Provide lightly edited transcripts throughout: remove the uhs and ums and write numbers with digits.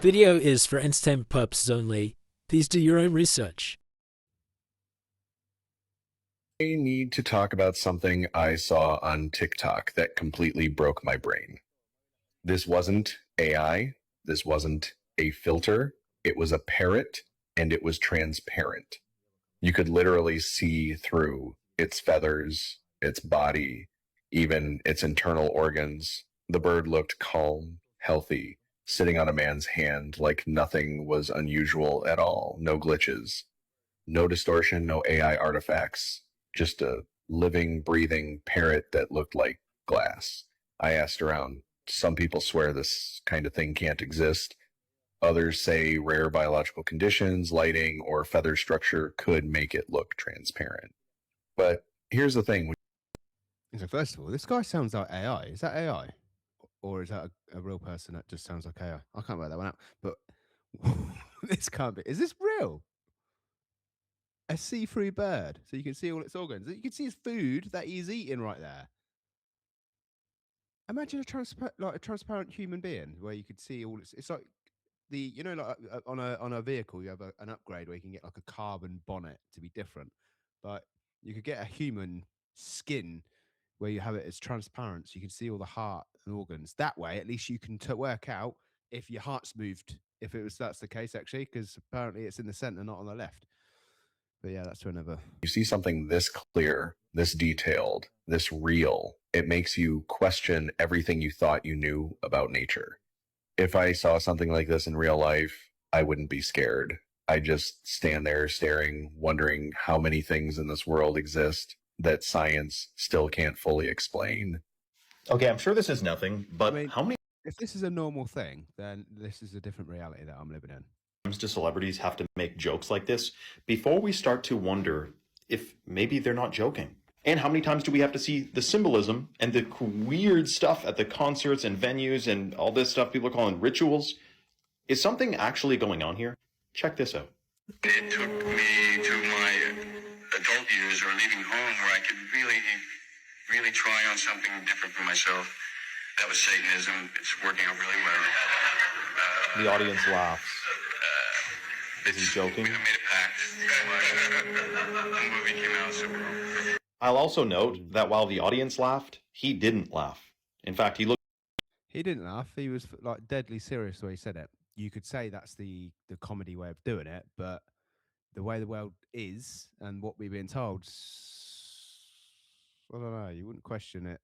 Video is for entertainment purposes only. Please do your own research. I need to talk about something I saw on TikTok that completely broke my brain. This wasn't AI. This wasn't a filter. It was a parrot, and it was transparent. You could literally see through its feathers, its body, even its internal organs. The bird looked calm, healthy, sitting on a man's hand like nothing was unusual at all. No glitches, no distortion, no AI artifacts. Just a living, breathing parrot that looked like glass. I asked around. Some people swear this kind of thing can't exist. Others say rare biological conditions, lighting, or feather structure could make it look transparent. But here's the thing. So first of all, this guy sounds like AI. Is that AI? Or is that a real person that just sounds like AI? I can't work that one out. But this can't be. Is this real? A see-through bird, so you can see all its organs. You can see his food that he's eating right there. Imagine a transparent human being where you could see all its. It's like like on a vehicle, you have an upgrade where you can get like a carbon bonnet to be different, but you could get a human skin where you have it as transparent, so you can see all the heart and organs. That way, at least you can work out if your heart's moved. If that's the case, actually, because apparently it's in the center, not on the left. But yeah, that's whenever you see something this clear, this detailed, this real, it makes you question everything you thought you knew about nature. If I saw something like this in real life, I wouldn't be scared. I'd just stand there staring, wondering how many things in this world exist that science still can't fully explain. Okay, I'm sure this is nothing, but how many if this is a normal thing, then this is a different reality that I'm living in. times do celebrities have to make jokes like this before we start to wonder if maybe they're not joking? And how many times do we have to see the symbolism and the weird stuff at the concerts and venues and all this stuff people are calling rituals? Is something actually going on here? Check this out. It took me to my adult years or leaving home where I could really try on something different for myself. That was Satanism. It's working out really well. The audience laughs. Is he joking? We made a pact. The movie came out, so I'll also note that while the audience laughed, he didn't laugh. In fact, He didn't laugh. He was like deadly serious the way he said it. You could say that's the comedy way of doing it, but the way the world is and what we've been told, I don't know. You wouldn't question it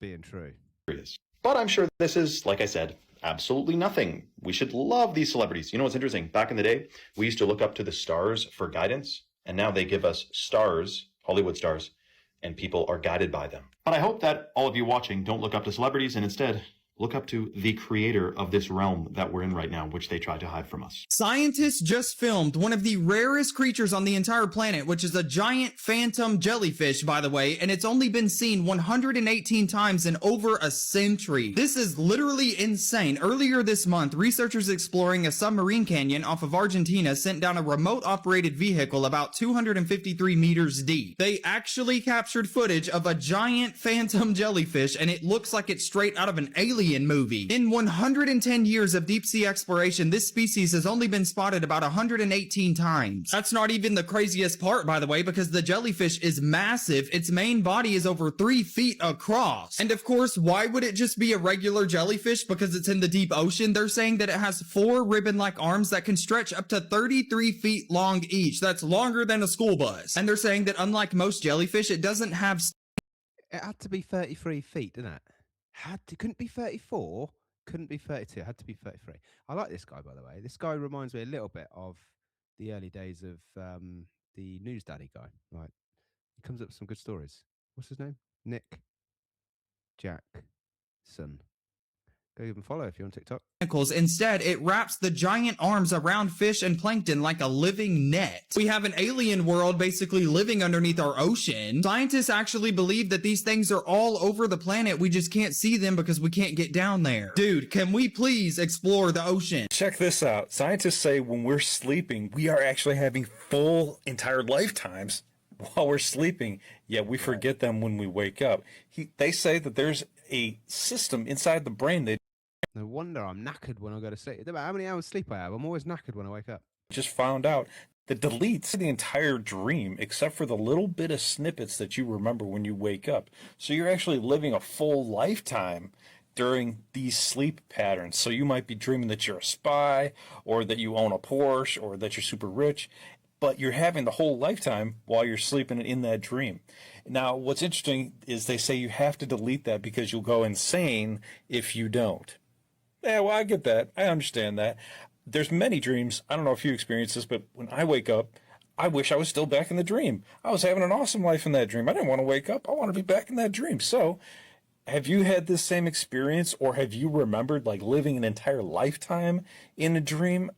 being true. But I'm sure this is, like I said, absolutely nothing. We should love these celebrities. You know what's interesting? Back in the day, we used to look up to the stars for guidance, and now they give us stars, Hollywood stars, and people are guided by them. But I hope that all of you watching don't look up to celebrities and instead look up to the creator of this realm that we're in right now, which they tried to hide from us. Scientists just filmed one of the rarest creatures on the entire planet, which is a giant phantom jellyfish, by the way, and it's only been seen 118 times in over a century. This is literally insane. Earlier this month, researchers exploring a submarine canyon off of Argentina sent down a remote-operated vehicle about 253 meters deep. They actually captured footage of a giant phantom jellyfish, and it looks like it's straight out of an alien movie. In 110 years of deep sea exploration, this species has only been spotted about 118 times. That's not even the craziest part, by the way, because the jellyfish is massive. Its main body is over 3 feet across. And of course, why would it just be a regular jellyfish? Because it's in the deep ocean. They're saying that it has 4 ribbon-like arms that can stretch up to 33 feet long each. That's longer than a school bus. And they're saying that unlike most jellyfish, it doesn't have... It had to be 33 feet, didn't it? Couldn't be 34, couldn't be 32, it had to be 33. I like this guy, by the way. This guy reminds me a little bit of the early days of the News Daddy guy. Like, he comes up with some good stories. What's his name? Nick Jackson. Go give him a follow if you're on TikTok. Instead, it wraps the giant arms around fish and plankton like a living net. We have an alien world basically living underneath our ocean. Scientists actually believe that these things are all over the planet. We just can't see them because we can't get down there. Dude, can we please explore the ocean? Check this out. Scientists say when we're sleeping, we are actually having full entire lifetimes while we're sleeping, yet we forget them when we wake up. They say that there's a system inside the brain that No wonder I'm knackered when I go to sleep. It doesn't matter how many hours sleep I have. I'm always knackered when I wake up. Just found out that deletes the entire dream except for the little bit of snippets that you remember when you wake up. So you're actually living a full lifetime during these sleep patterns. So you might be dreaming that you're a spy, or that you own a Porsche, or that you're super rich, but you're having the whole lifetime while you're sleeping in that dream. Now, what's interesting is they say you have to delete that because you'll go insane if you don't. Yeah, well, I get that. I understand that. There's many dreams. I don't know if you experience this, but when I wake up, I wish I was still back in the dream. I was having an awesome life in that dream. I didn't want to wake up. I want to be back in that dream. So, have you had this same experience, or have you remembered like living an entire lifetime in a dream?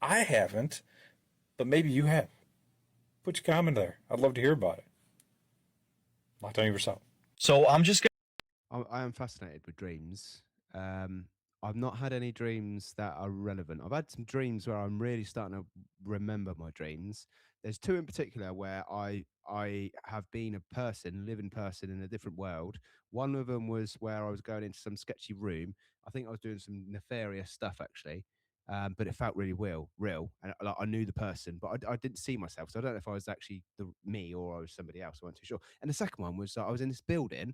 I haven't, but maybe you have. Put your comment there. I'd love to hear about it. Locked on yourself. So I'm just I am fascinated with dreams. I've not had any dreams that are relevant. I've had some dreams where I'm really starting to remember my dreams. There's two in particular where I have been a person, living person in a different world. One of them was where I was going into some sketchy room. I think I was doing some nefarious stuff actually, but it felt really real, and like, I knew the person, but I didn't see myself. So I don't know if I was actually me or I was somebody else. I wasn't too sure. And the second one was I was in this building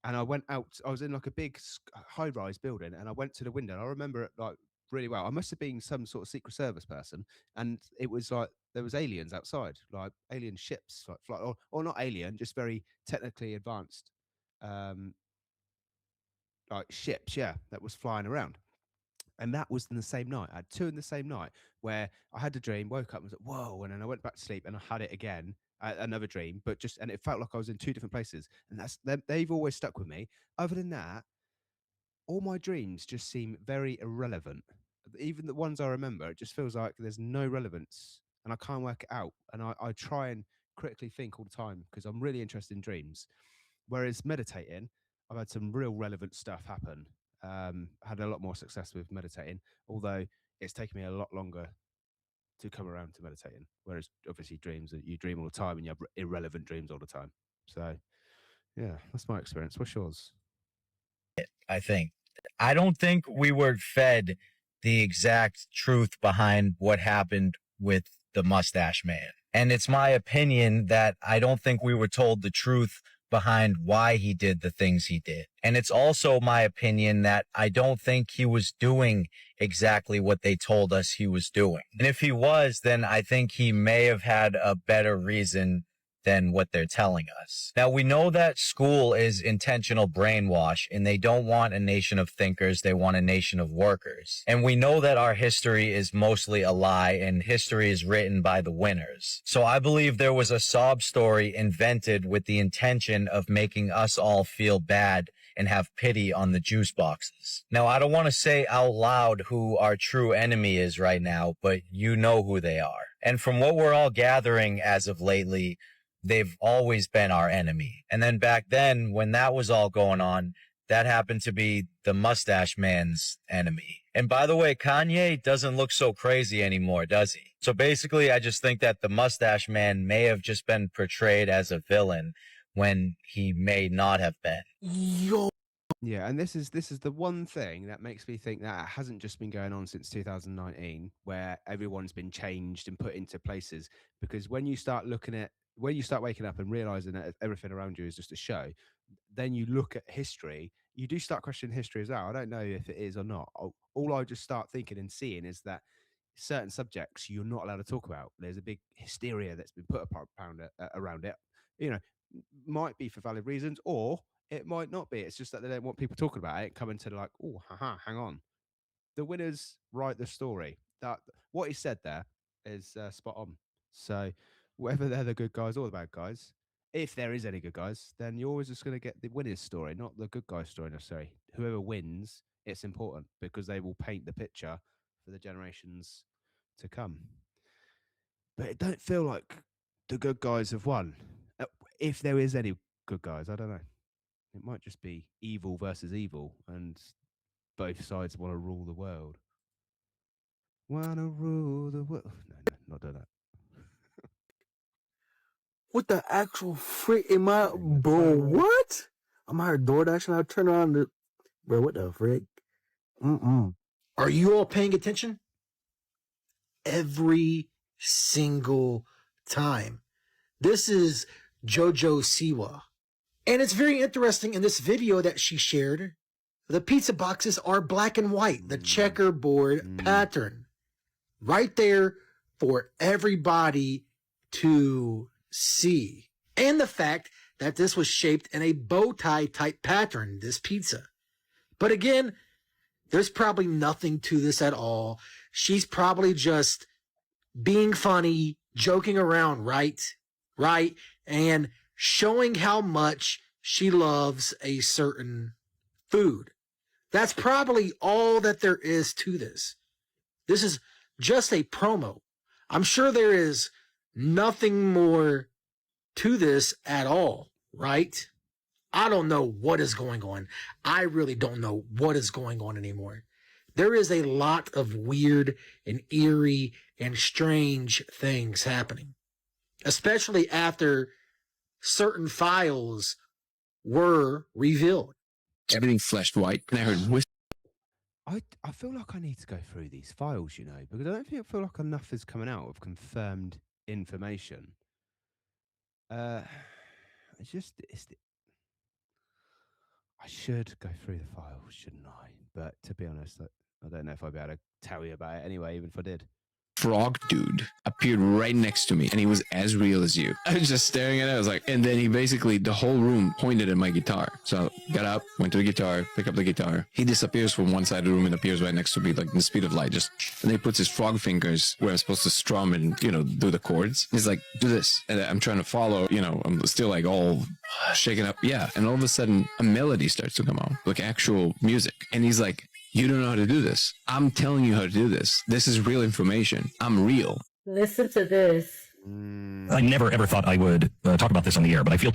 and I went out. I was in like a big high-rise building, and I went to the window. And I remember it like really well. I must have been some sort of Secret Service person, and it was like there was aliens outside, like alien ships, like fly, or not alien, just very technically advanced, um, like ships, yeah, that was flying around. And that was in the same night. I had two in the same night where I had a dream, woke up and was like, whoa. And then I went back to sleep and I had it again, another dream, but just, and it felt like I was in two different places. And they've always stuck with me. Other than that, all my dreams just seem very irrelevant. Even the ones I remember, it just feels like there's no relevance and I can't work it out. And I try and critically think all the time because I'm really interested in dreams. Whereas meditating, I've had some real relevant stuff happen. Had a lot more success with meditating, although it's taken me a lot longer to come around to meditating. Whereas obviously dreams, you dream all the time and you have irrelevant dreams all the time. So yeah, that's my experience. What's yours? I think. I don't think we were fed the exact truth behind what happened with the mustache man. And it's my opinion that I don't think we were told the truth behind why he did the things he did. And it's also my opinion that I don't think he was doing exactly what they told us he was doing. And if he was, then I think he may have had a better reason than what they're telling us. Now, we know that school is intentional brainwash, and they don't want a nation of thinkers, they want a nation of workers. And we know that our history is mostly a lie, and history is written by the winners. So I believe there was a sob story invented with the intention of making us all feel bad and have pity on the juice boxes. Now, I don't want to say out loud who our true enemy is right now, but you know who they are. And from what we're all gathering as of lately, they've always been our enemy. And then back then, when that was all going on, that happened to be the mustache man's enemy. And by the way, Kanye doesn't look so crazy anymore, does he? So basically, I just think that the mustache man may have just been portrayed as a villain when he may not have been. Yeah, and this is the one thing that makes me think that it hasn't just been going on since 2019, where everyone's been changed and put into places. Because when you start waking up and realizing that everything around you is just a show, then you look at history, you do start questioning history as well. I don't know if it is or not. All I just start thinking and seeing is that certain subjects you're not allowed to talk about. There's a big hysteria that's been put around it. You know, might be for valid reasons, or it might not be. It's just that they don't want people talking about it, coming to like, oh, haha, hang on. The winners write the story. That what he said there is spot on. So whether they're the good guys or the bad guys, if there is any good guys, then you're always just going to get the winner's story, not the good guy's story necessarily. Whoever wins, it's important because they will paint the picture for the generations to come. But it don't feel like the good guys have won. If there is any good guys, I don't know. It might just be evil versus evil, and both sides want to rule the world. Want to rule the world? No, not do that. What the actual frick am I, bro? What? I'm hired DoorDash and I turn around to, bro. What the frick? Are you all paying attention? Every single time. This is Jojo Siwa. And it's very interesting in this video that she shared. The pizza boxes are black and white, the checkerboard pattern. Right there for everybody to see. And the fact that this was shaped in a bow tie type pattern, this pizza. But again, there's probably nothing to this at all. She's probably just being funny, joking around, right? Right? And showing how much she loves a certain food. That's probably all that there is to this. This is just a promo. I'm sure there is nothing more to this at all, right? I don't know what is going on. I really don't know what is going on anymore. There is a lot of weird and eerie and strange things happening, especially after certain files were revealed. Everything flashed white, and I heard whisper. I feel like I need to go through these files, you know, because I don't feel like enough is coming out of confirmed information. I should go through the files, shouldn't I? But to be honest, I don't know if I'd be able to tell you about it anyway, even if I did. Frog dude appeared right next to me, and he was as real as you. I was just staring at it. I was like, and then he basically, the whole room pointed at my guitar. So got up, went to the guitar, picked up the guitar. He disappears from one side of the room and appears right next to me, like in the speed of light. Just, and then he puts his frog fingers where I'm supposed to strum and, you know, do the chords. He's like, do this. And I'm trying to follow, you know, I'm still like all shaken up. Yeah. And all of a sudden a melody starts to come on, like actual music. And he's like, you don't know how to do this. I'm telling you how to do this. This is real information. I'm real. Listen to this. I never ever thought I would talk about this on the air, but I feel.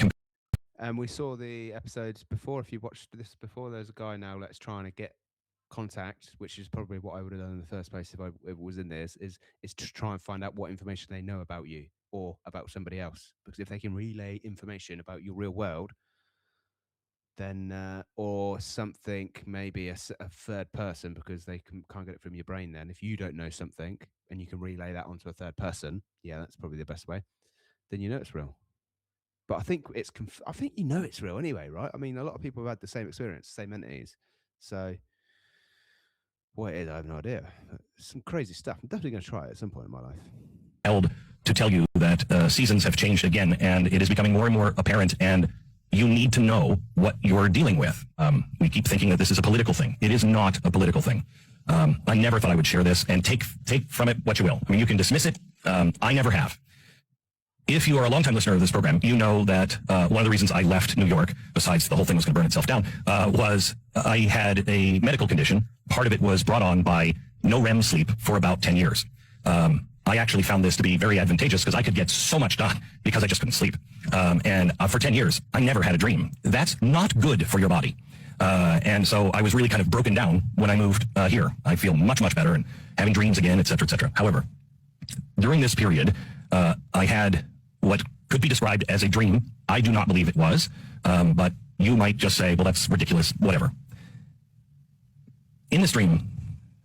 We saw the episodes before. If you watched this before, there's a guy now that's trying to get contact, which is probably what I would have done in the first place if I was in this, is to try and find out what information they know about you or about somebody else. Because if they can relay information about your real world, then or something, maybe a third person, because they can't get it from your brain. Then if you don't know something and you can relay that onto a third person, yeah, that's probably the best way. Then you know it's real. But I think I think you know it's real anyway, right? I mean, a lot of people have had the same experience, same entities. So what it is, I have no idea. Some crazy stuff. I'm definitely going to try it at some point in my life. Held to tell you that seasons have changed again, and it is becoming more and more apparent, and you need to know what you're dealing with. We keep thinking that this is a political thing. It is not a political thing. I never thought I would share this, and take from it what you will. I mean, you can dismiss it. I never have. If you are a longtime listener of this program, you know that one of the reasons I left New York, besides the whole thing was going to burn itself down, was I had a medical condition. Part of it was brought on by no REM sleep for about 10 years. I actually found this to be very advantageous because I could get so much done because I just couldn't sleep. And for 10 years, I never had a dream. That's not good for your body. And so I was really kind of broken down when I moved here. I feel much, much better and having dreams again, et cetera, et cetera. However, during this period, I had what could be described as a dream. I do not believe it was, but you might just say, well, that's ridiculous, whatever. In this dream,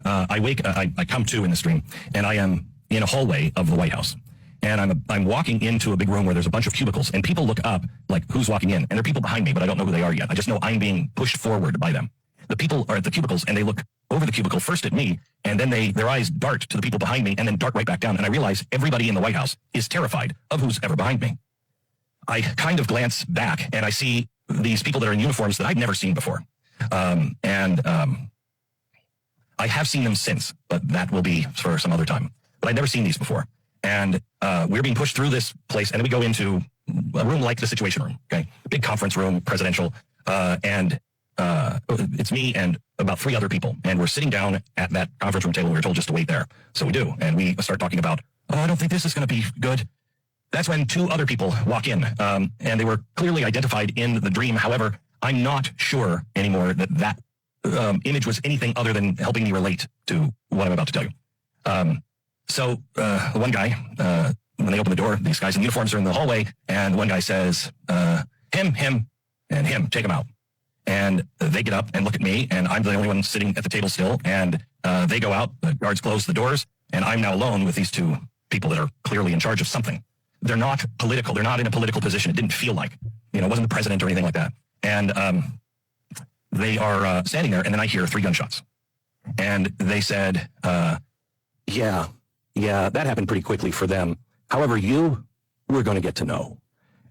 I come to in this dream, and I am in a hallway of the White House. And I'm walking into a big room where there's a bunch of cubicles, and people look up like, who's walking in? And there are people behind me, but I don't know who they are yet. I just know I'm being pushed forward by them. The people are at the cubicles, and they look over the cubicle first at me, and then their eyes dart to the people behind me, and then dart right back down. And I realize everybody in the White House is terrified of who's ever behind me. I kind of glance back, and I see these people that are in uniforms that I've never seen before. I have seen them since, but that will be for some other time. But I'd never seen these before. And we're being pushed through this place, and then we go into a room like the Situation Room, okay? A big conference room, presidential, and it's me and about 3 other people, and we're sitting down at that conference room table. We were told just to wait there. So we do, and we start talking about, I don't think this is going to be good. That's when 2 other people walk in, and they were clearly identified in the dream. However, I'm not sure anymore that image was anything other than helping me relate to what I'm about to tell you. So one guy, when they open the door, these guys in uniforms are in the hallway, and one guy says, him, and him, take him out. And they get up and look at me, and I'm the only one sitting at the table still. And they go out, the guards close the doors, and I'm now alone with these two people that are clearly in charge of something. They're not political. They're not in a political position. It didn't feel like, it wasn't the president or anything like that. And they are standing there, and then I hear 3 gunshots. And they said, yeah, that happened pretty quickly for them. However, we're going to get to know.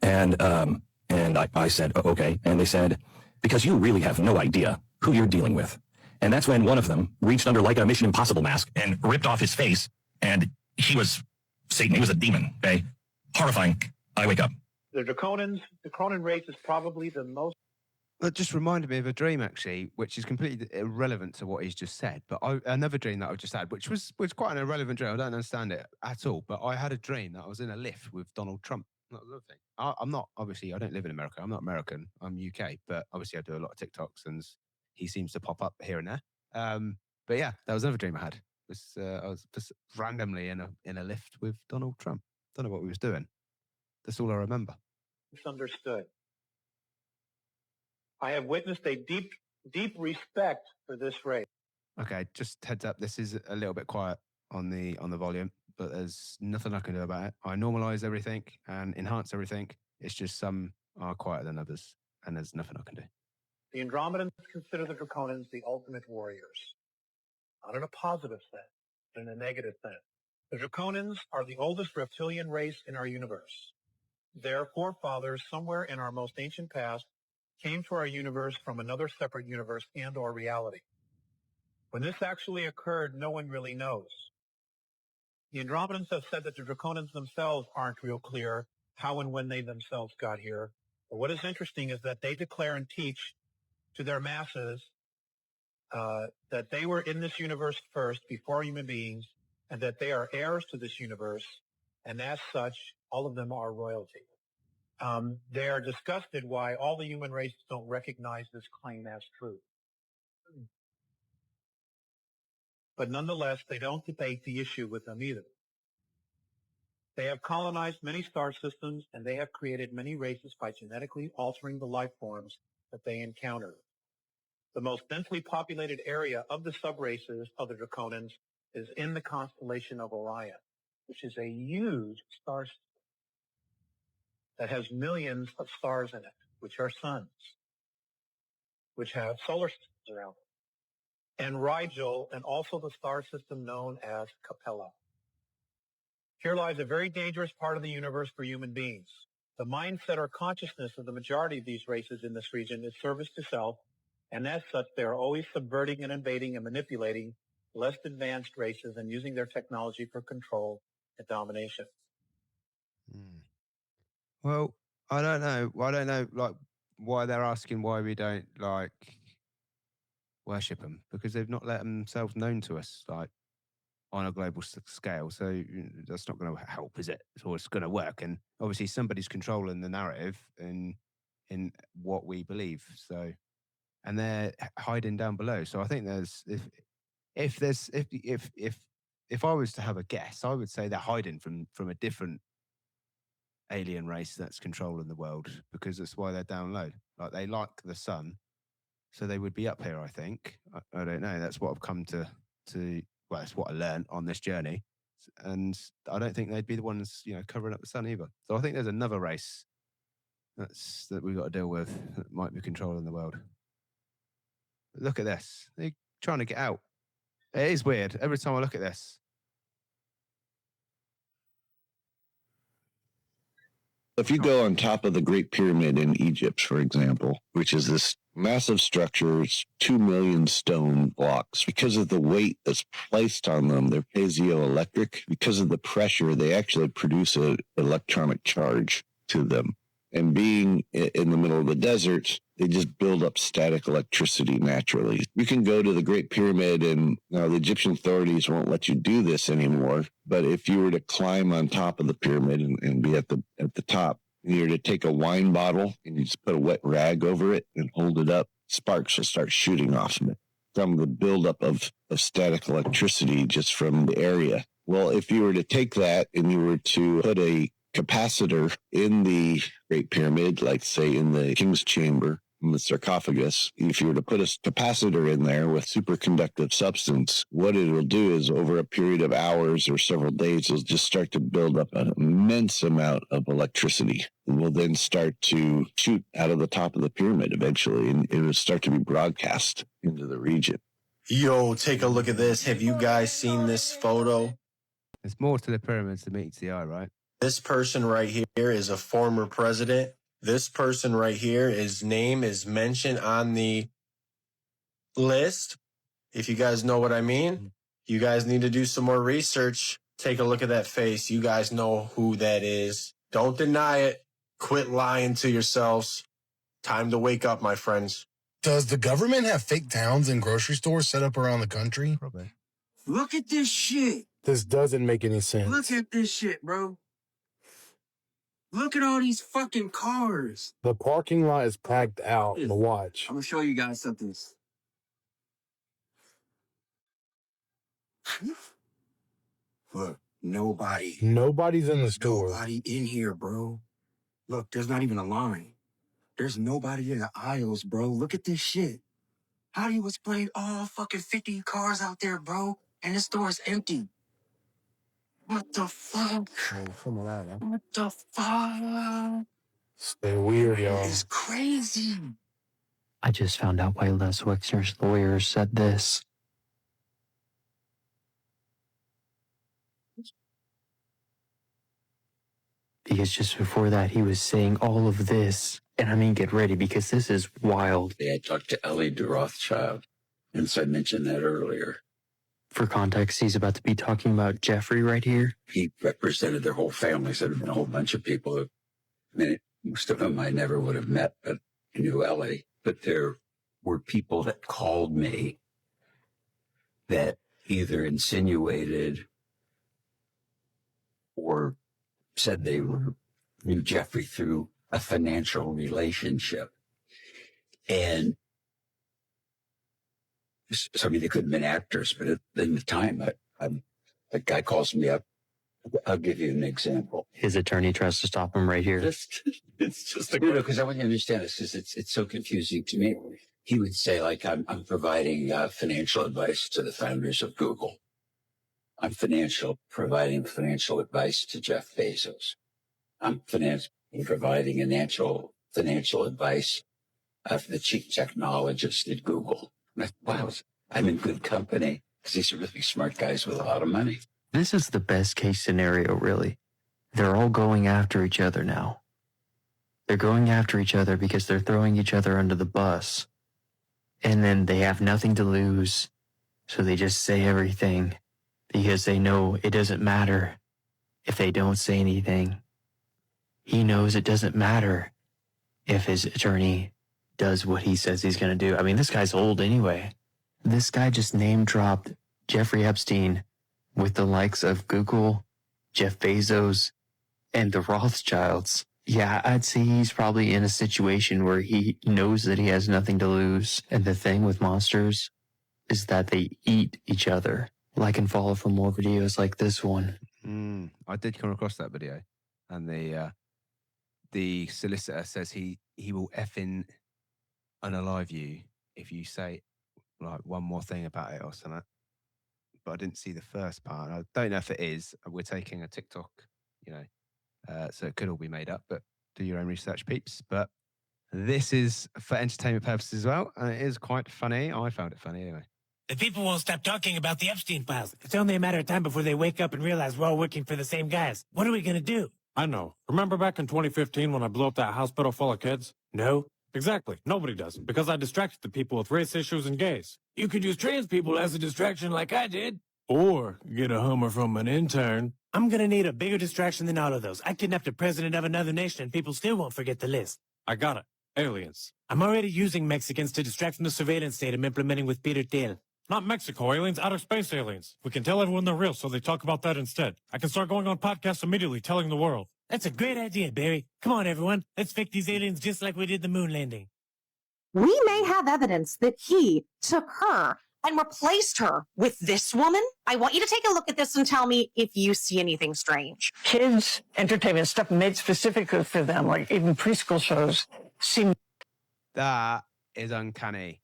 And I said, okay. And they said, because you really have no idea who you're dealing with. And that's when one of them reached under like a Mission Impossible mask and ripped off his face. And he was Satan. He was a demon. Okay. Horrifying. I wake up. The Draconan race is probably the most. That just reminded me of a dream, actually, which is completely irrelevant to what he's just said. But another dream that I just had, which was quite an irrelevant dream. I don't understand it at all. But I had a dream that I was in a lift with Donald Trump. That was another thing. I'm not, obviously, I don't live in America. I'm not American. I'm UK. But obviously, I do a lot of TikToks, and he seems to pop up here and there. But yeah, that was another dream I had. I was just randomly in a lift with Donald Trump. Don't know what we was doing. That's all I remember. Misunderstood. I have witnessed a deep respect for this race. Okay, just heads up. This is a little bit quiet on the volume, but there's nothing I can do about it. I normalize everything and enhance everything. It's just some are quieter than others, and there's nothing I can do. The Andromedans consider the Draconans the ultimate warriors, not in a positive sense, but in a negative sense. The Draconans are the oldest reptilian race in our universe. Their forefathers, somewhere in our most ancient past, came to our universe from another separate universe and or reality. When this actually occurred, no one really knows. The Andromedans have said that the Draconans themselves aren't real clear how and when they themselves got here. But what is interesting is that they declare and teach to their masses that they were in this universe first before human beings, and that they are heirs to this universe, and as such, all of them are royalty. They are disgusted why all the human races don't recognize this claim as true. But nonetheless, they don't debate the issue with them either. They have colonized many star systems, and they have created many races by genetically altering the life forms that they encounter. The most densely populated area of the subraces of the Draconans is in the constellation of Orion, which is a huge star system that has millions of stars in it, which are suns, which have solar systems around them, and Rigel, and also the star system known as Capella. Here lies a very dangerous part of the universe for human beings. The mindset or consciousness of the majority of these races in this region is service to self, and as such, they are always subverting and invading and manipulating less advanced races and using their technology for control and domination. Well, I don't know. Like, why they're asking why we don't like worship them, because they've not let themselves known to us like on a global scale. So that's not going to help, is it? Or it's going to work. And obviously, somebody's controlling the narrative in what we believe. So, and they're hiding down below. So I think there's if I was to have a guess, I would say they're hiding from a different alien race that's controlling the world, because that's why they're down low. Like, they like the sun, so they would be up here, I think. I don't know. That's what I've come to well, that's what I learned on this journey. And I don't think they'd be the ones, covering up the sun either. So I think there's another race that we've got to deal with that might be controlling the world. But look at this. They're trying to get out. It is weird. Every time I look at this. If you go on top of the Great Pyramid in Egypt, for example, which is this massive structure, it's 2 million stone blocks. Because of the weight that's placed on them, they're piezoelectric. Because of the pressure, they actually produce an electronic charge to them. And being in the middle of the desert, they just build up static electricity naturally. You can go to the Great Pyramid, and now the Egyptian authorities won't let you do this anymore. But if you were to climb on top of the pyramid and be at the top, and you were to take a wine bottle and you just put a wet rag over it and hold it up, sparks will start shooting off of it from the buildup of static electricity just from the area. Well, if you were to take that and you were to put a capacitor in the Great Pyramid, like say in the King's Chamber, in the sarcophagus. If you were to put a capacitor in there with superconductive substance, what it will do is over a period of hours or several days, it'll just start to build up an immense amount of electricity. And will then start to shoot out of the top of the pyramid eventually, and it will start to be broadcast into the region. Yo, take a look at this. Have you guys seen this photo? There's more to the pyramids than meets the eye, right? This person right here is a former president. This person right here, his name is mentioned on the list. If you guys know what I mean, you guys need to do some more research. Take a look at that face. You guys know who that is. Don't deny it. Quit lying to yourselves. Time to wake up, my friends. Does the government have fake towns and grocery stores set up around the country? Probably. Look at this shit. This doesn't make any sense. Look at this shit, bro. Look at all these fucking cars. The parking lot is packed out. The watch. I'm gonna show you guys something. Look, nobody. Nobody's in the store. Nobody in here, bro. Look, there's not even a line. There's nobody in the aisles, bro. Look at this shit. How do you explain all fucking 50 cars out there, bro? And the store is empty. What the fuck? What the fuck? Stay weird, y'all. It's crazy. I just found out why Les Wexner's lawyer said this. Because just before that, he was saying all of this. And I mean, get ready, because this is wild. I talked to Ellie de Rothschild, and so I mentioned that earlier. For context, he's about to be talking about Jeffrey right here. He represented their whole family, so there'd been a whole bunch of people who, most of them I never would have met, but I knew Ellie. But there were people that called me that either insinuated or said they knew Jeffrey through a financial relationship. And so, I mean, they couldn't have been actors, but in the time, the guy calls me up. I'll give you an example. His attorney tries to stop him right here. It's just because I want you to understand this, because it's so confusing to me. He would say, like, I'm providing financial advice to the founders of Google. I'm providing financial advice to Jeff Bezos. I'm providing financial advice for the chief technologist at Google. Wow, I'm in good company, because these are really smart guys with a lot of money. This is the best case scenario, really. They're all going after each other now. They're going after each other because they're throwing each other under the bus. And then they have nothing to lose, so they just say everything because they know it doesn't matter if they don't say anything. He knows it doesn't matter if his attorney does what he says he's going to do. I mean, this guy's old anyway. This guy just name-dropped Jeffrey Epstein with the likes of Google, Jeff Bezos, and the Rothschilds. Yeah, I'd say he's probably in a situation where he knows that he has nothing to lose. And the thing with monsters is that they eat each other. Like and follow for more videos like this one. I did come across that video, and the solicitor says he will effing unalive you if you say like one more thing about it or something. But I didn't see the first part. I don't know if it is. We're taking a TikTok, so it could all be made up, but do your own research, peeps. But this is for entertainment purposes as well, and it is quite funny. I found it funny anyway. The people won't stop talking about the Epstein files. It's only a matter of time before they wake up and realize we're all working for the same guys. What are we going to do? I know. Remember back in 2015 when I blew up that hospital full of kids? No. Exactly. Nobody does. Because I distracted the people with race issues and gays. You could use trans people as a distraction like I did. Or get a Hummer from an intern. I'm going to need a bigger distraction than all of those. I kidnapped a president of another nation and people still won't forget the list. I got it. Aliens. I'm already using Mexicans to distract from the surveillance state I'm implementing with Peter Thiel. Not Mexico aliens, outer space aliens. We can tell everyone they're real, so they talk about that instead. I can start going on podcasts immediately, telling the world. That's a great idea, Barry. Come on, everyone. Let's fake these aliens just like we did the moon landing. We may have evidence that he took her and replaced her with this woman. I want you to take a look at this and tell me if you see anything strange. Kids' entertainment stuff made specifically for them, like even preschool shows, seem That is uncanny.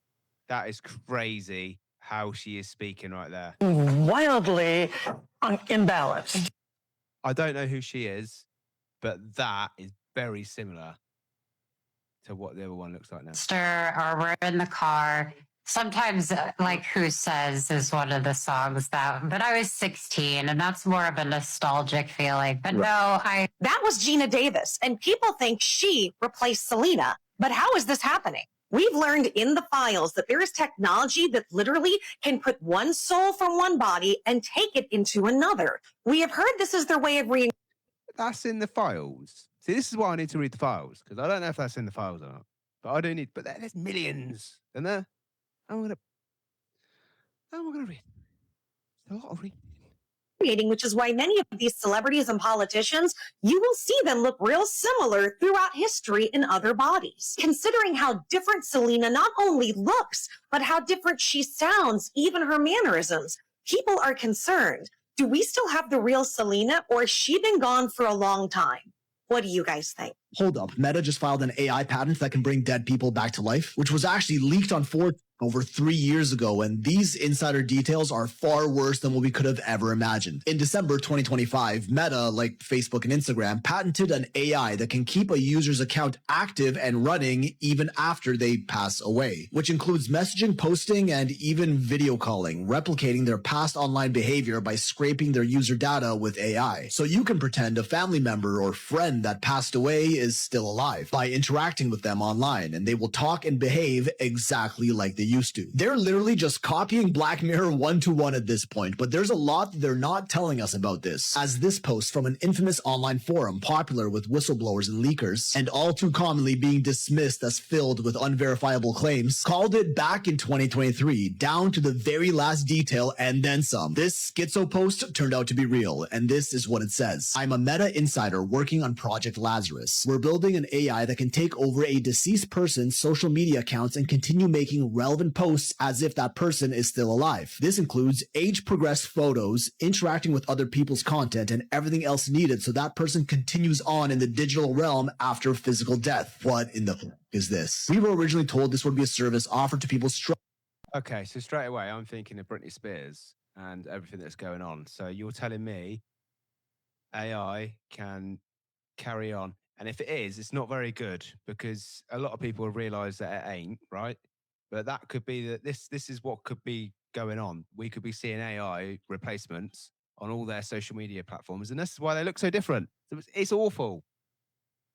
That is crazy how she is speaking right there. Wildly imbalanced. I don't know who she is, but that is very similar to what the other one looks like now. Or we're in the car. Sometimes, like Who Says is one of the songs but I was 16 and that's more of a nostalgic feeling. But That was Gina Davis, and people think she replaced Selena. But how is this happening? We've learned in the files that there is technology that literally can put one soul from one body and take it into another. We have heard this is their way of That's in the files. See, this is why I need to read the files, because I don't know if that's in the files or not. But I do need, but there's millions, isn't there? How am I gonna read? There's a lot of reading. which is why many of these celebrities and politicians, you will see them look real similar throughout history in other bodies. Considering how different Selena not only looks, but how different she sounds, even her mannerisms, people are concerned. Do we still have the real Selena, or has she been gone for a long time? What do you guys think? Hold up, Meta just filed an AI patent that can bring dead people back to life, which was actually leaked on 4 over 3 years ago, and these insider details are far worse than what we could have ever imagined. In December 2025, Meta, like Facebook and Instagram, patented an AI that can keep a user's account active and running even after they pass away, which includes messaging, posting, and even video calling, replicating their past online behavior by scraping their user data with AI. So you can pretend a family member or friend that passed away is still alive by interacting with them online, and they will talk and behave exactly like they used to. They're literally just copying Black Mirror 1-to-1 at this point, but there's a lot that they're not telling us about this, as this post from an infamous online forum popular with whistleblowers and leakers, and all too commonly being dismissed as filled with unverifiable claims, called it back in 2023, down to the very last detail and then some. This schizo post turned out to be real, and this is what it says. I'm a Meta insider working on Project Lazarus. We're building an AI that can take over a deceased person's social media accounts and continue making relevant posts as if that person is still alive. This includes age-progressed photos, interacting with other people's content, and everything else needed so that person continues on in the digital realm after physical death. What in the fuck is this? We were originally told this would be a service offered to people Okay, so straight away, I'm thinking of Britney Spears and everything that's going on. So you're telling me AI can carry on. And if it is, it's not very good, because a lot of people realize that it ain't, right? But that could be that this is what could be going on. We could be seeing AI replacements on all their social media platforms, and this is why they look so different. It's awful.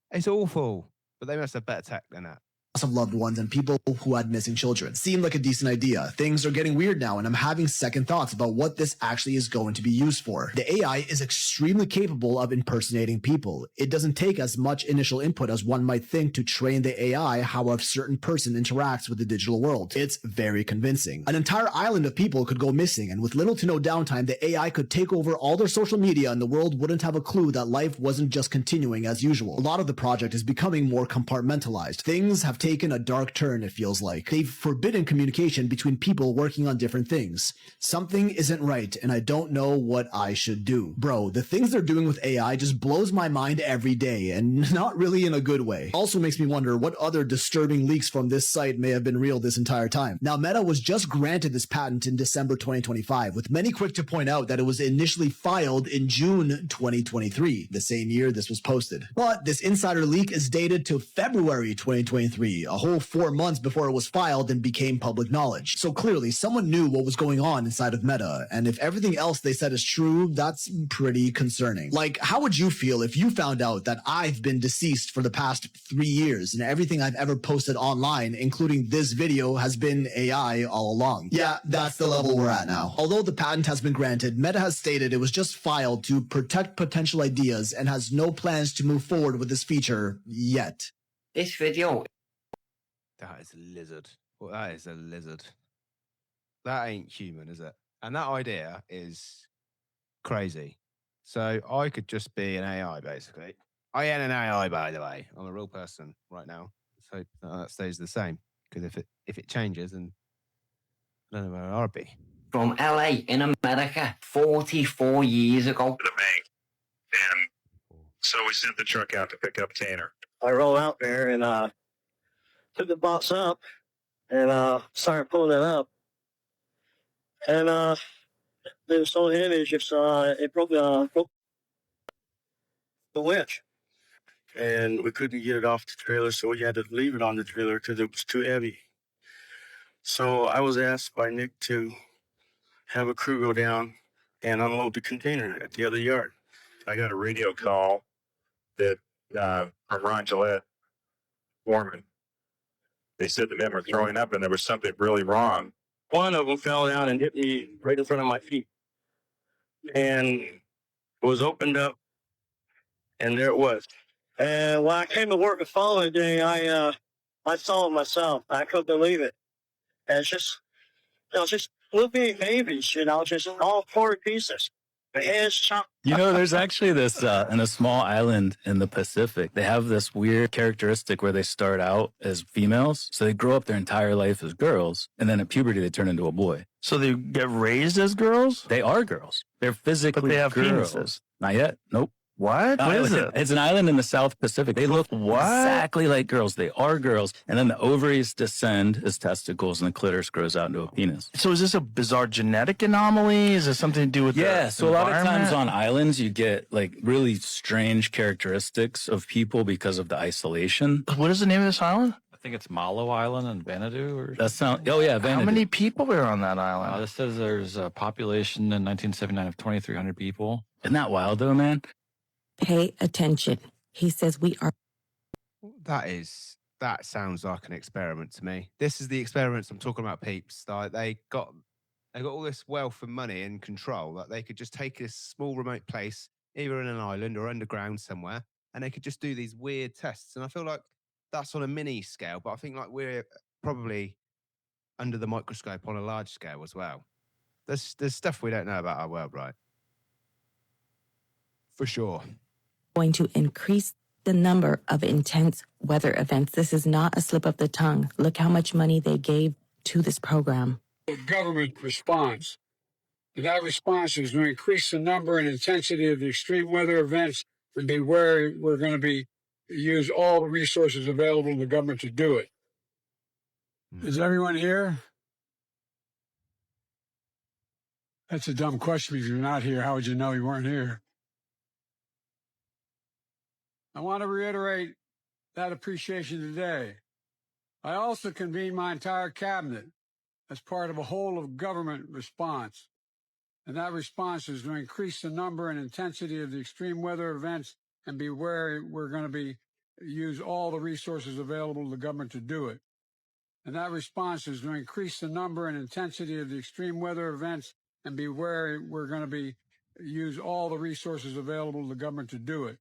It's awful. But they must have better tech than that. of loved ones and people who had missing children. Seemed like a decent idea. Things are getting weird now, and I'm having second thoughts about what this actually is going to be used for. The AI is extremely capable of impersonating people. It doesn't take as much initial input as one might think to train the AI how a certain person interacts with the digital world. It's very convincing. An entire island of people could go missing, and with little to no downtime, the AI could take over all their social media and the world wouldn't have a clue that life wasn't just continuing as usual. A lot of the project is becoming more compartmentalized. Things have taken a dark turn, it feels like. They've forbidden communication between people working on different things. Something isn't right, and I don't know what I should do. Bro, the things they're doing with AI just blows my mind every day, and not really in a good way. Also makes me wonder what other disturbing leaks from this site may have been real this entire time. Now, Meta was just granted this patent in December 2025, with many quick to point out that it was initially filed in June 2023, the same year this was posted. But this insider leak is dated to February 2023, a whole 4 months before it was filed and became public knowledge. So clearly, someone knew what was going on inside of Meta, and if everything else they said is true, that's pretty concerning. Like, how would you feel if you found out that I've been deceased for the past 3 years and everything I've ever posted online, including this video, has been AI all along? Yeah, that's the level we're at now. Although the patent has been granted, Meta has stated it was just filed to protect potential ideas and has no plans to move forward with this feature yet. This video. That is a lizard. Well, that is a lizard. That ain't human, is it? And that idea is crazy. So I could just be an AI, basically. I am an AI, by the way. I'm a real person right now. So that stays the same. Because if it changes, then I don't know where I'll be. From LA in America 44 years ago. To the bank. And so we sent the truck out to pick up Tanner. I roll out there and took the box up and started pulling it up. And there was so image, it broke the winch. And we couldn't get it off the trailer, so we had to leave it on the trailer because it was too heavy. So I was asked by Nick to have a crew go down and unload the container at the other yard. I got a radio call that from Ron Gillette, foreman. They said the men were throwing up and there was something really wrong. One of them fell down and hit me right in front of my feet. And it was opened up, and there it was. And when I came to work the following day, I saw it myself. I couldn't believe it. And it's just flipping babies, just all four pieces. The heads chopped. You know, there's actually this, in a small island in the Pacific, they have this weird characteristic where they start out as females. So they grow up their entire life as girls. And then at puberty, they turn into a boy. So they get raised as girls? They are girls. They're physically But they have girls. penises. Not yet. Nope. What? What is it? It's an island in the South Pacific. They look exactly like girls. They are girls. And then the ovaries descend as testicles and the clitoris grows out into a penis. So is this a bizarre genetic anomaly? Is it something to do with the So a lot of times environment? on islands, you get like really strange characteristics of people because of the isolation. What is the name of this island? I think it's Malo Island in Vanuatu. Or That sound. Oh yeah, Vanuatu. How many people are on that island? This says there's a population in 1979 of 2,300 people. Isn't that wild though, man? Pay attention. He says we are. That sounds like an experiment to me. This is the experiments I'm talking about, peeps. Like they got all this wealth and money and control that they could just take this small remote place, either in an island or underground somewhere, and they could just do these weird tests. And I feel like that's on a mini scale, but I think like we're probably under the microscope on a large scale as well. There's stuff we don't know about our world, right? For sure. Going to increase the number of intense weather events. This is not a slip of the tongue. Look how much money they gave to this program. The government response. And that response is to increase the number and intensity of the extreme weather events and be where we're going to use all the resources available to the government to do it. Is everyone here? That's a dumb question. If you're not here, how would you know you weren't here? I want to reiterate that appreciation today. I also convened my entire cabinet as part of a whole of government response. And that response is to increase the number and intensity of the extreme weather events and be where we're going to use all the resources available to the government to do it. And that response is to increase the number and intensity of the extreme weather events and be where we're going to use all the resources available to the government to do it.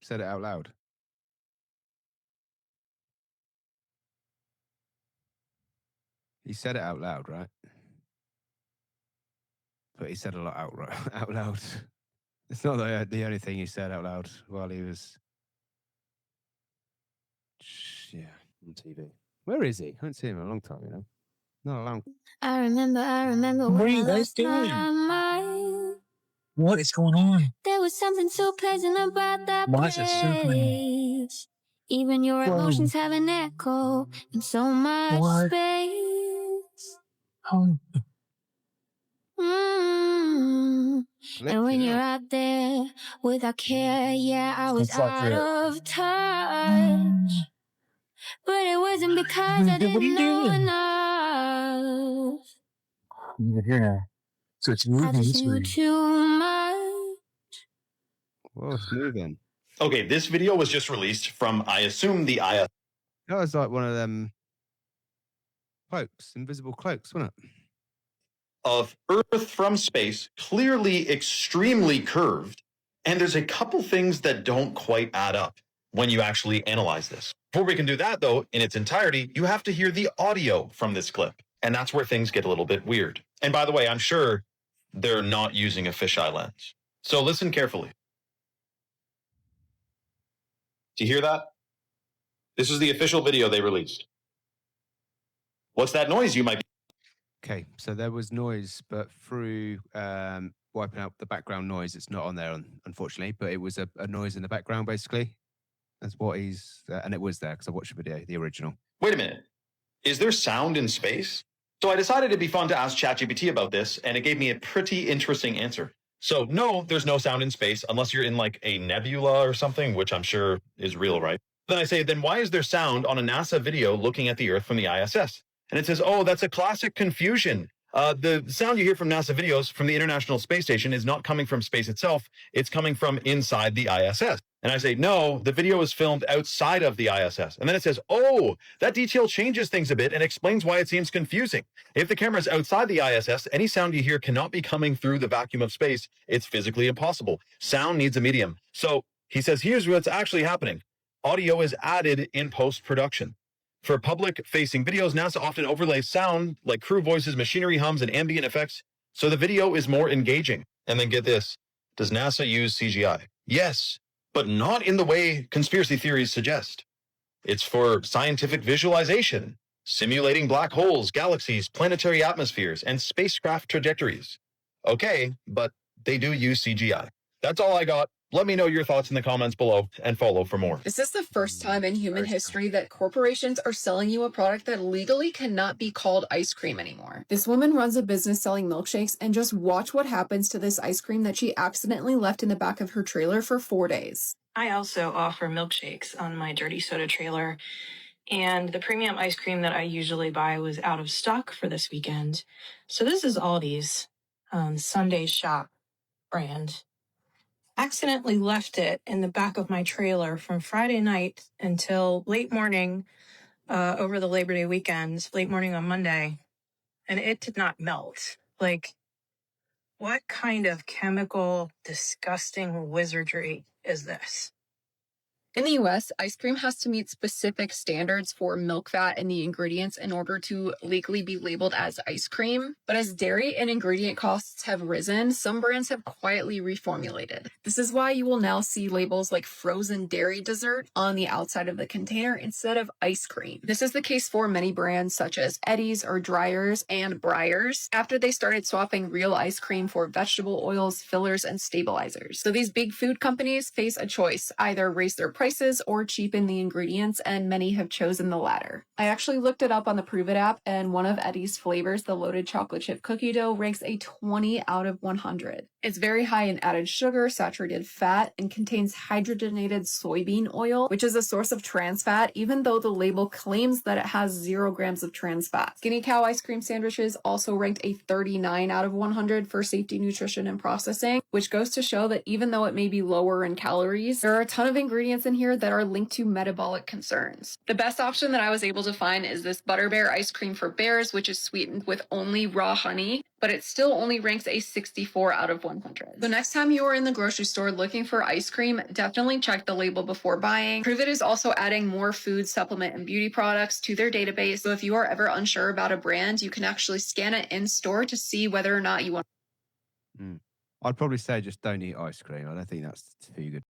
Said it out loud. He said it out loud, right? But he said a lot out loud. It's not the only thing he said out loud while he was, on TV. Where is he? I haven't seen him in a long time, you know. Not a long. I remember What are when you I guys lost doing? my mind. What is going on? There was something so pleasant about that Why is it circling? place. Even your Whoa. emotions have an echo in so much What? space. Oh, And when you're out there without care, yeah, I was It's like out that. of touch. But it wasn't because I What are didn't you know doing? enough. you're here now. So it's I moving just this knew way. too much. Whoa, it's moving. Okay, this video was just released from, I assume, the IS. That was like one of them cloaks, invisible cloaks, wasn't it? Of Earth from space, clearly extremely curved, and there's a couple things that don't quite add up when you actually analyze this. Before we can do that, though, in its entirety, you have to hear the audio from this clip, and that's where things get a little bit weird. And by the way, I'm sure they're not using a fisheye lens. So listen carefully. Do you hear that? This is the official video they released. What's that noise you might be? Okay, so there was noise, but through wiping out the background noise, it's not on there, unfortunately, but it was a noise in the background, basically. That's what he's, and it was there because I watched the video, the original. Wait a minute. Is there sound in space? So I decided it'd be fun to ask ChatGPT about this, and it gave me a pretty interesting answer. So no, there's no sound in space unless you're in like a nebula or something, which I'm sure is real, right? Then I say, then why is there sound on a NASA video looking at the Earth from the ISS? And it says, oh, that's a classic confusion. The sound you hear from NASA videos from the International Space Station is not coming from space itself. It's coming from inside the ISS. And I say, no, the video is filmed outside of the ISS. And then it says, oh, that detail changes things a bit and explains why it seems confusing. If the camera is outside the ISS, any sound you hear cannot be coming through the vacuum of space. It's physically impossible. Sound needs a medium. So he says, here's what's actually happening. Audio is added in post-production. For public-facing videos, NASA often overlays sound like crew voices, machinery hums, and ambient effects, so the video is more engaging. And then get this, does NASA use CGI? Yes, but not in the way conspiracy theories suggest. It's for scientific visualization, simulating black holes, galaxies, planetary atmospheres, and spacecraft trajectories. Okay, but they do use CGI. That's all I got. Let me know your thoughts in the comments below and follow for more. Is this the first time in human history that corporations are selling you a product that legally cannot be called ice cream anymore? This woman runs a business selling milkshakes, and just watch what happens to this ice cream that she accidentally left in the back of her trailer for 4 days. I also offer milkshakes on my Dirty Soda trailer, and the premium ice cream that I usually buy was out of stock for this weekend. So this is Aldi's Sunday Shop brand. Accidentally left it in the back of my trailer from Friday night until late morning over the Labor Day weekend, late morning on Monday, and it did not melt. Like, what kind of chemical, disgusting wizardry is this? In the US, ice cream has to meet specific standards for milk fat and the ingredients in order to legally be labeled as ice cream. But as dairy and ingredient costs have risen, some brands have quietly reformulated. This is why you will now see labels like frozen dairy dessert on the outside of the container instead of ice cream. This is the case for many brands such as Eddie's or Dreyer's and Breyer's after they started swapping real ice cream for vegetable oils, fillers, and stabilizers. So these big food companies face a choice, either raise their prices or cheapen the ingredients, and many have chosen the latter. I actually looked it up on the Prove It app, and one of Eddie's flavors, the loaded chocolate chip cookie dough, ranks a 20 out of 100. It's very high in added sugar, saturated fat, and contains hydrogenated soybean oil, which is a source of trans fat, even though the label claims that it has 0 grams of trans fat. Skinny Cow ice cream sandwiches also ranked a 39 out of 100 for safety, nutrition, and processing, which goes to show that even though it may be lower in calories, there are a ton of ingredients in here that are linked to metabolic concerns. The best option that I was able to find is this Butter Bear ice cream for bears, which is sweetened with only raw honey, but it still only ranks a 64 out of 100. The next time you are in the grocery store looking for ice cream, definitely check the label before buying. Prove It is also adding more food, supplement, and beauty products to their database, so if you are ever unsure about a brand, you can actually scan it in store to see whether or not you want. I'd probably say just don't eat ice cream. I don't think that's too good.